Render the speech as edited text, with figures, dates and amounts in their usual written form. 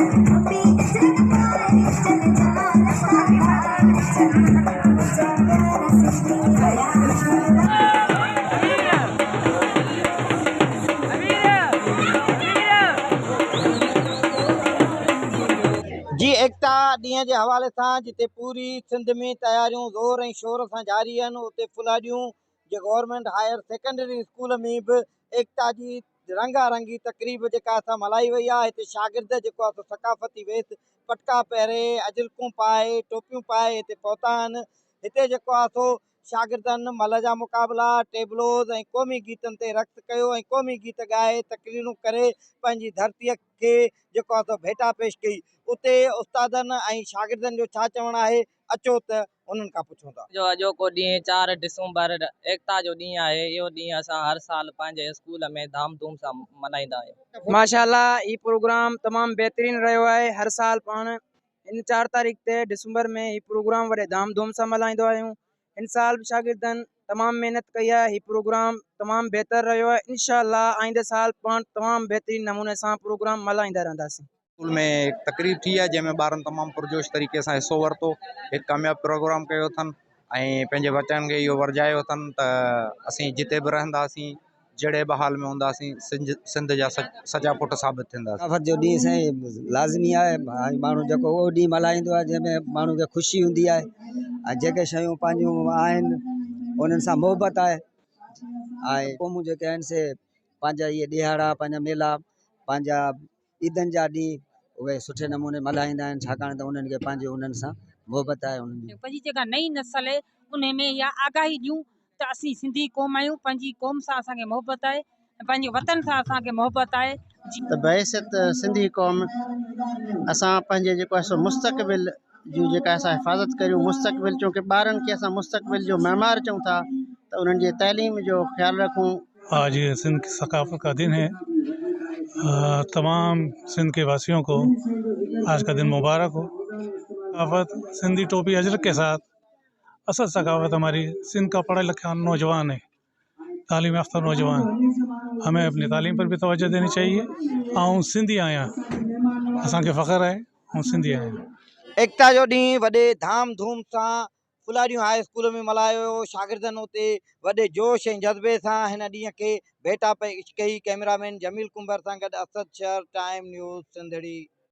जी एकता ॾींहं जे हवाले सां जिते पूरी सिंध में तयारियूं ज़ोर ऐं शोर सां जारी आहिनि, उते फुलारियूं जे गवर्नमेंट हायर सेकेंडरी स्कूल में बि एकता जी रंगारंगी तकरीब जेका असां मल्हाई वई आहे। हिते शागिर्द जेको आहे सकाफ़ती वेस पटका पहिरे अजरकूं पाए टोपियूं पाए हिते पहुता आहिनि। हिते जेको आहे सो शागिर्दनि मल जा मुक़ाबला टेबलोज़ ऐं क़ौमी गीतनि ते रक़्स कयो ऐं क़ौमी गीत ॻाए तकरीरूं करे पंहिंजी धरतीअ खे जेको आहे सो भेटा पेश कई। उते उस्तादनि ऐं शागिर्दनि जो छा चवणु आहे, अचो त उन्हनि खां पुछूं था। जो अॼोको ॾींहुं 4 डिसंबर एकता जो ॾींहुं आहे। इहो ॾींहुं असां हर साल पंहिंजे स्कूल में धाम धूम सां मल्हाईंदा आहियूं। माशाल्लाह ये प्रोग्राम तमाम बेहतरीन रहियो आहे। हर साल पाण इन 4 तारीख़ ते डिसंबर में ही प्रोग्राम वॾे धाम धूम सां मल्हाईंदो आहियूं। इन साल भी शागिर्दनि तमाम मेहनत कई है। ही प्रोग्राम तमाम बेहतर रहियो है। इंशाअल्लाह आइंदे साल पाण तमाम बेहतरीन नमूने सां प्रोग्राम मल्हाईंदा रहंदासीं। स्कूल में एक तकरीब थी है जैमें ॿारनि तमाम पुरजोश तरीक़े सां हिस्सो वरितो, एक कामयाब प्रोग्राम कयो अथनि ऐं पंहिंजे बच्चनि खे इहो वरजायो अथनि त असीं जिते बि रहंदासीं जहिड़े बि हाल में हूंदासीं सिंध जा सचा पुट साबित थींदासीं। सकाफ़त जो ॾींहुं साईं लाज़मी आहे। माण्हू जेको उहो ॾींहुं मल्हाईंदो आहे जंहिंमें माण्हू खे ख़ुशी हूंदी आहे ऐं जेके शयूं पंहिंजूं आहिनि उन्हनि सां मोहबत आहे। ऐं क़ौमूं जेके आहिनि से पंहिंजा इहे ॾिहाड़ा पंहिंजा मेला पंहिंजा ईदनि जा ॾींहं उहे सुठे नमूने मल्हाईंदा आहिनि, छाकाणि त उन्हनि खे पंहिंजे उन्हनि सां मोहबत आहे। उन्हनि पंहिंजी जेका नई नस्ल आहे उन में इहा आगाही ॾियूं त असीं सिंधी क़ौम आहियूं, पंहिंजी क़ौम सां असांखे मोहबत आहे, पंहिंजे वतन सां असांखे मोहबत आहे। त बहसियत सिंधी क़ौम असां पंहिंजे जेको आहे सो मुस्तक़बिल जी जेका असां हिफ़ाज़त करियूं। मुस्तक़बिल चूंकि ॿारनि खे असां मुस्तक़बिल जो मेमार चऊं था त उन्हनि जे तइलीम जो ख़्यालु रखूं। आज ये सिंध की सकाफ़त का दिन है। तमाम सिंध के वासियों को आज का दिन मुबारक हो। सकाफ़त सिंधी टोपी अजरक के साथ असल सकाफ़त हमारी सिंध का पढ़ा लिखा नौजवान है, तालीम याफ्ता नौजवान, हमें अपनी तालीम पर भी तवज्जो देनी चाहिए। आऊं सिंधी आहियां, असांखे फ़ख्रु आहे ऐं सिंधी आहियां। एकता जो ॾींहुं वॾे धाम धूम सां फुलारियूं हाई स्कूल में मल्हायो। शागिर्दनि उते वॾे जोश ऐं जज़्बे सां हिन ॾींहं खे भेटा पेश कई। कैमरामैन जमील कुंबर सां गॾु असद शहर टाइम न्यूज़ सिंधड़ी।